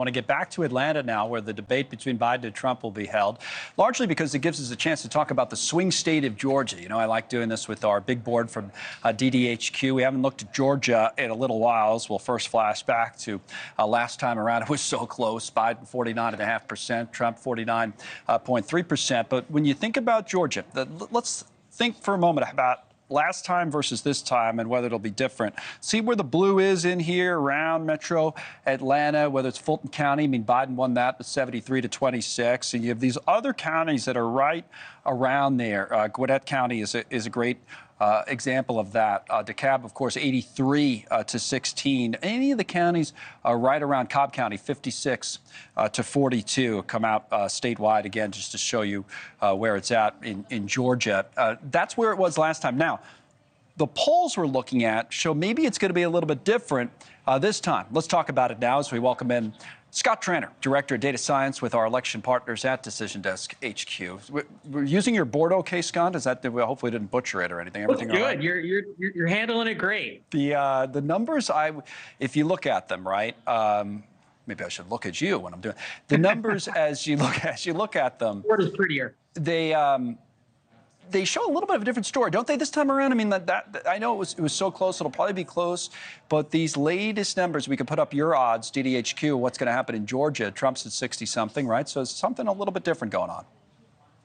I want to get back to Atlanta now, where the debate between Biden and Trump will be held, largely because it gives us a chance to talk about the swing state of Georgia. You know, I like doing this with our big board from DDHQ. We haven't looked at Georgia in a little while, so we'll first flash back to last time around. It was so close. Biden 49.5%, Trump 49.3%. But when you think about Georgia, let's think for a moment about last time versus this time and whether it'll be different. See where the blue is in here around Metro Atlanta, whether it's Fulton County. I mean, Biden won that with 73-26. And you have these other counties that are right around there. Gwinnett County is a great example of that. DeKalb, of course, 83-16. Any of the counties right around Cobb County, 56-42, come out statewide again, just to show you where it's at in Georgia. That's where it was last time. Now, the polls we're looking at show maybe it's going to be a little bit different this time. Let's talk about it now as we welcome in Scott Tranter, Director of Data Science with our election partners at Decision Desk HQ. We're using your board okay, Scott? Is that, we hopefully didn't butcher it or anything? Everything good. Right? You're handling it great. The numbers, if you look at them, right? Maybe I should look at you when I'm doing the numbers as you look at them. Board is prettier. They show a little bit of a different story, don't they, this time around? I mean, that I know it was so close, it'll probably be close, but these latest numbers, we could put up your odds, DDHQ, what's going to happen in Georgia. Trump's at 60-something, right? So it's something a little bit different going on.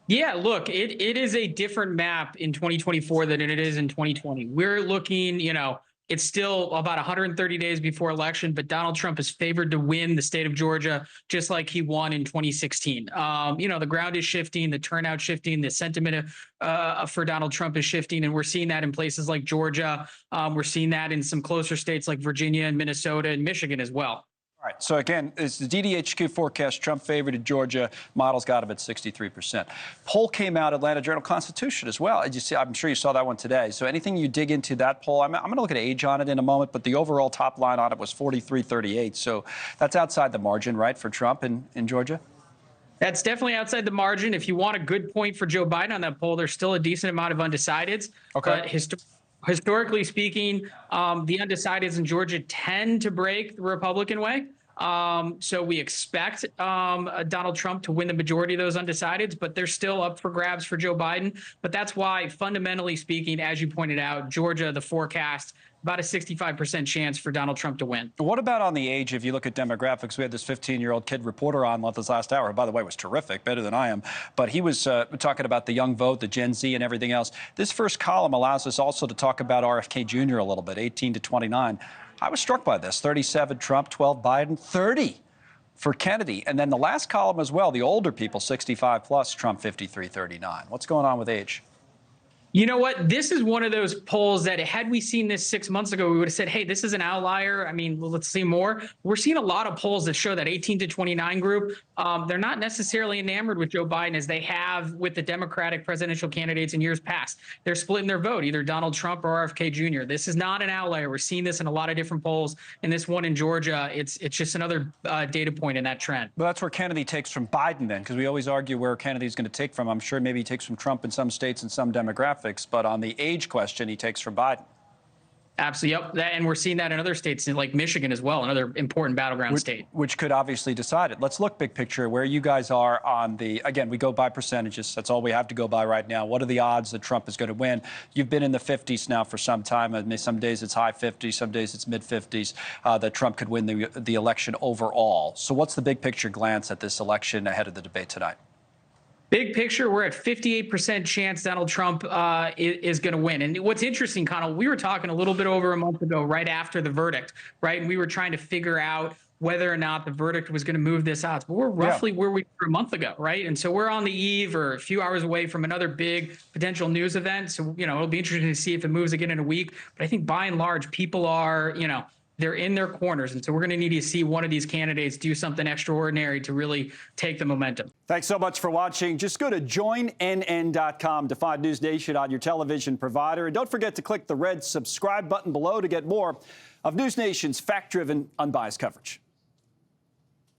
Yeah, look, it is a different map in 2024 than it is in 2020. We're looking, it's still about 130 days before election, but Donald Trump is favored to win the state of Georgia, just like he won in 2016. The ground is shifting, the turnout shifting, the sentiment for Donald Trump is shifting, and we're seeing that in places like Georgia. We're seeing that in some closer states like Virginia and Minnesota and Michigan as well. All right. So, again, it's the DDHQ forecast. Trump favored in Georgia. Models got him at 63%. Poll came out, Atlanta Journal-Constitution as well. I'm sure you saw that one today. So anything you dig into that poll, I'm going to look at age on it in a moment, but the overall top line on it was 43-38. So that's outside the margin, right, for Trump in Georgia? That's definitely outside the margin. If you want a good point for Joe Biden on that poll, there's still a decent amount of undecideds. Okay. But historically speaking, the undecideds in Georgia tend to break the Republican way. So we expect Donald Trump to win the majority of those undecideds, but they're still up for grabs for Joe Biden. But that's why, fundamentally speaking, as you pointed out, Georgia, the forecast, about a 65% chance for Donald Trump to win. What about on the age? If you look at demographics, we had this 15-year-old kid reporter on this last hour, who, by the way, was terrific, better than I am. But he was talking about the young vote, the Gen Z and everything else. This first column allows us also to talk about RFK Jr. a little bit, 18-29. I was struck by this. 37 Trump, 12 Biden, 30 for Kennedy. And then the last column as well, the older people, 65 plus, Trump 53-39. What's going on with age? You know what? This is one of those polls that had we seen this 6 months ago, we would have said, hey, this is an outlier. I mean, let's see more. We're seeing a lot of polls that show that 18-29 group. They're not necessarily enamored with Joe Biden as they have with the Democratic presidential candidates in years past. They're splitting their vote, either Donald Trump or RFK Jr. This is not an outlier. We're seeing this in a lot of different polls. And this one in Georgia, it's just another data point in that trend. Well, that's where Kennedy takes from Biden then, because we always argue where Kennedy's going to take from. I'm sure maybe he takes from Trump in some states and some demographics. But on the age question, he takes from Biden. Absolutely. Yep. And we're seeing that in other states, like Michigan as well, another important battleground state. Which could obviously decide it. Let's look big picture where you guys are on the, again, we go by percentages. That's all we have to go by right now. What are the odds that Trump is going to win? You've been in the 50s now for some time. I mean, some days it's high 50s, some days it's mid 50s, that Trump could win the election overall. So what's the big picture glance at this election ahead of the debate tonight? Big picture, we're at 58% chance Donald Trump is going to win. And what's interesting, Connell, we were talking a little bit over a month ago, right after the verdict, right? And we were trying to figure out whether or not the verdict was going to move this odds. But we're roughly where we were a month ago, right? And so we're on the eve or a few hours away from another big potential news event. So, it'll be interesting to see if it moves again in a week. But I think by and large, people are, they're in their corners. And so we're going to need to see one of these candidates do something extraordinary to really take the momentum. Thanks so much for watching. Just go to joinnn.com to find News Nation on your television provider. And don't forget to click the red subscribe button below to get more of News Nation's fact-driven, unbiased coverage.